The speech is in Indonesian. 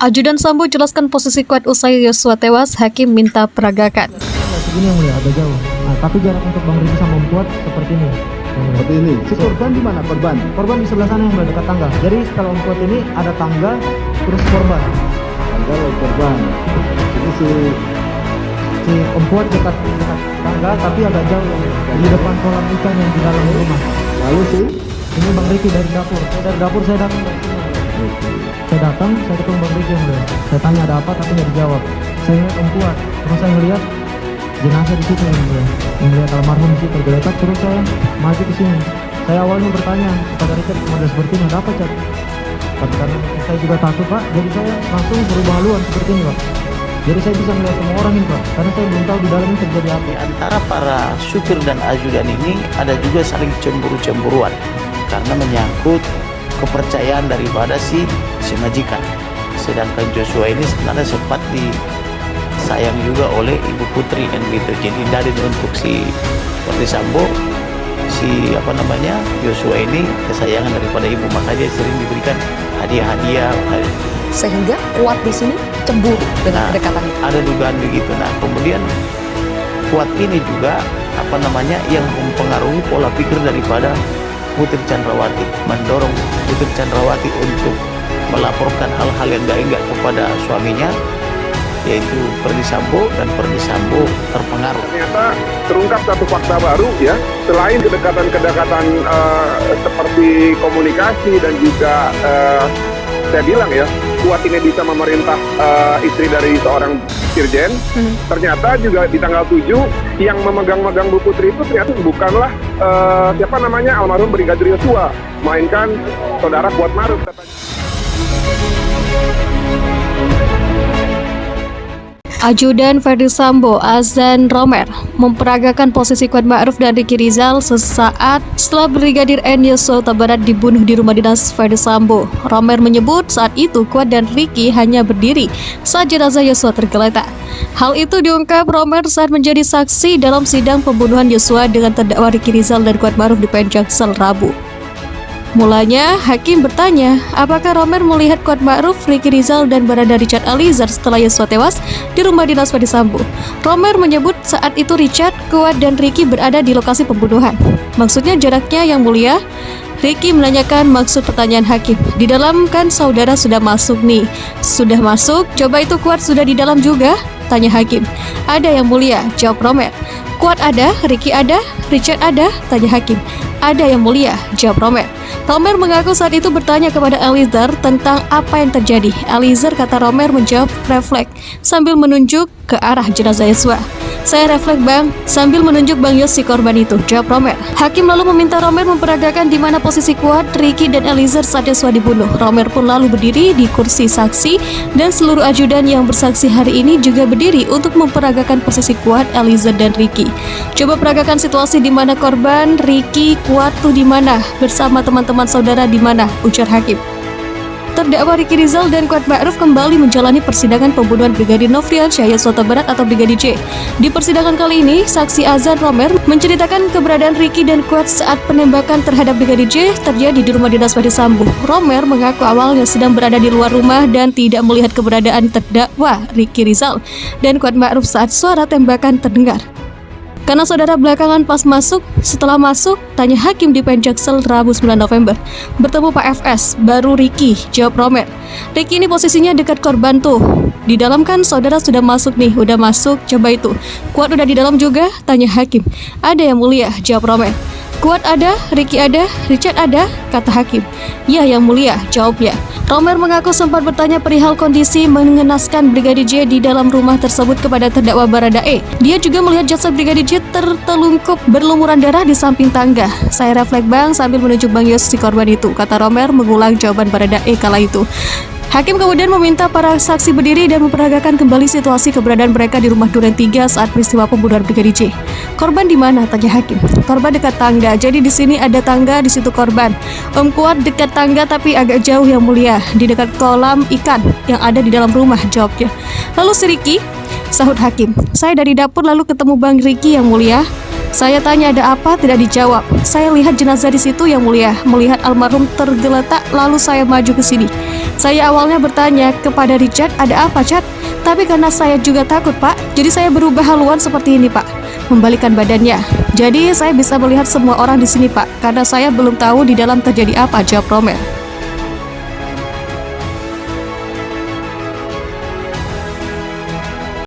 Ajudan Sambo jelaskan posisi Kuat usai Yosua tewas, Hakim minta peragakan. Segini yang mulia, agak jauh. Nah, tapi jarak untuk Bang Riki sama Om Kuat seperti ini. Seperti ini. Si korban di mana? Korban? Korban di sebelah sana yang udah dekat tangga. Jadi kalau Om Kuat ini ada tangga, terus korban. Tangga lalu korban. Ini Si Om Kuat dekat tangga, tapi agak jauh di depan kolam ikan yang di dalam rumah. lalu si Ini Bang Riki dari dapur. Dari dapur saya datang dari sini. Saya datang, saya ketemu Bang Riki yang mulia. Saya tanya ada apa, tapi nggak dijawab. Saya lihat Om Kuat, terus saya ngeliat jenazah di situ yang mulia. Melihat almarhum di situ tergeletak, terus saya maju ke sini. Saya awalnya bertanya kepada Richard, model seperti ini ada apa, Cak? Tapi karena saya juga takut, Pak, jadi saya langsung berubah haluan seperti ini, Pak. Jadi saya bisa melihat semua orang ini, Pak, karena saya belum tahu di dalamnya terjadi apa. Di antara para supir dan ajudan ini ada juga saling cemburu-cemburuan karena menyangkut kepercayaan daripada si majikan. Sedangkan Joshua ini sebenarnya sempat disayang juga oleh Ibu Putri dan gitu. Jadi dari untuk si Sambo, Joshua ini kesayangan daripada ibu, maka dia sering diberikan hadiah-hadiah. Sehingga Kuat di sini cemburu dengan kedekatan itu. Ada dugaan begitu. Nah, kemudian Kuat ini juga yang mempengaruhi pola pikir daripada Putri Chandrawati, mendorong Putri Chandrawati untuk melaporkan hal-hal yang enggak kepada suaminya, yaitu Ferdy Sambo, dan Ferdy Sambo terpengaruh. Ternyata terungkap satu fakta baru ya, selain kedekatan seperti komunikasi dan juga saya bilang ya, Kuat ini bisa memerintah istri dari seorang Irjen. Ternyata juga di tanggal 7 yang memegang-megang Bu Putri itu ternyata bukanlah almarhum Brigadir Yosua, melainkan saudara Kuat Maruf. Ajudan Ferdy Sambo, Azan Romer, memperagakan posisi Kuat Ma'ruf dan Ricky Rizal sesaat setelah Brigadir N. Yosua Huta Barat dibunuh di rumah dinas Ferdy Sambo. Romer menyebut saat itu Kuat dan Ricky hanya berdiri saat jenazah Yosua tergeletak. Hal itu diungkap Romer saat menjadi saksi dalam sidang pembunuhan Yosua dengan terdakwa Ricky Rizal dan Kuat Ma'ruf di PN Jaksel Rabu. Mulanya, Hakim bertanya, apakah Romer melihat Kuat Ma'ruf, Ricky Rizal, dan Barada Richard Eliezer setelah Yosua tewas di rumah dinas Ferdy Sambo. Romer menyebut saat itu Richard, Kuat, dan Ricky berada di lokasi pembunuhan. Maksudnya jaraknya yang mulia? Ricky menanyakan maksud pertanyaan Hakim. Di dalam kan saudara sudah masuk nih. Sudah masuk, coba itu Kuat sudah di dalam juga? Tanya Hakim. Ada yang mulia, jawab Romer. Kuat ada, Ricky ada, Richard ada? Tanya Hakim. Ada yang mulia, jawab Romer. Romer mengaku saat itu bertanya kepada Eliezer tentang apa yang terjadi. Eliezer, kata Romer, menjawab refleks sambil menunjuk ke arah jenazah Yosua. Saya refleks bang, sambil menunjuk Bang Yos si korban itu, jawab Romer. Hakim lalu meminta Romer memperagakan di mana posisi Kuat, Ricky, dan Eliezer saat Yosua dibunuh. Romer pun lalu berdiri di kursi saksi dan seluruh ajudan yang bersaksi hari ini juga berdiri untuk memperagakan posisi Kuat, Eliezer, dan Ricky. Coba peragakan situasi di mana korban, Ricky, Kuat tuh di mana, bersama teman-teman saudara di mana, ujar Hakim. Terdakwa Ricky Rizal dan Kuat Ma'ruf kembali menjalani persidangan pembunuhan Brigadir Nofriansyah Yosua Huta Barat atau Brigadir J. Di persidangan kali ini, saksi Azan Romer menceritakan keberadaan Ricky dan Kuat saat penembakan terhadap Brigadir J terjadi di rumah dinas Ferdy Sambo. Romer mengaku awalnya sedang berada di luar rumah dan tidak melihat keberadaan terdakwa Ricky Rizal dan Kuat Ma'ruf saat suara tembakan terdengar. Karena saudara belakangan pas masuk, setelah masuk, tanya Hakim di PN Jaksel Rabu 9 November. Bertemu Pak FS, baru Ricky, jawab Romer. Ricky ini posisinya dekat korban tuh. Di dalam kan saudara sudah masuk nih, udah masuk, coba itu. Kuat udah di dalam juga, tanya Hakim. Ada yang mulia, jawab Romer. Kuat ada, Ricky ada, Richard ada, kata Hakim. Ya yang mulia, jawabnya. Romer mengaku sempat bertanya perihal kondisi mengenaskan Brigadir J di dalam rumah tersebut kepada terdakwa Barada E. Dia juga melihat jasad Brigadir J tertelungkup berlumuran darah di samping tangga. Saya refleks bang sambil menunjuk Bang Yos si korban itu, kata Romer mengulang jawaban Barada E kala itu. Hakim kemudian meminta para saksi berdiri dan memperagakan kembali situasi keberadaan mereka di rumah Duren 3 saat peristiwa pembunuhan Brigadir J. Korban di mana? Tanya Hakim. Korban dekat tangga. Jadi di sini ada tangga, di situ korban. Om Kuat dekat tangga tapi agak jauh yang mulia, di dekat kolam ikan yang ada di dalam rumah, jawabnya. Lalu si Ricky, sahut Hakim. Saya dari dapur lalu ketemu Bang Ricky yang mulia. Saya tanya ada apa, tidak dijawab. Saya lihat jenazah di situ yang mulia, melihat almarhum tergeletak, lalu saya maju ke sini. Saya awalnya bertanya kepada Richard, ada apa Chad? Tapi karena saya juga takut Pak, jadi saya berubah haluan seperti ini Pak, membalikan badannya. Jadi saya bisa melihat semua orang di sini Pak, karena saya belum tahu di dalam terjadi apa, jawab Romer.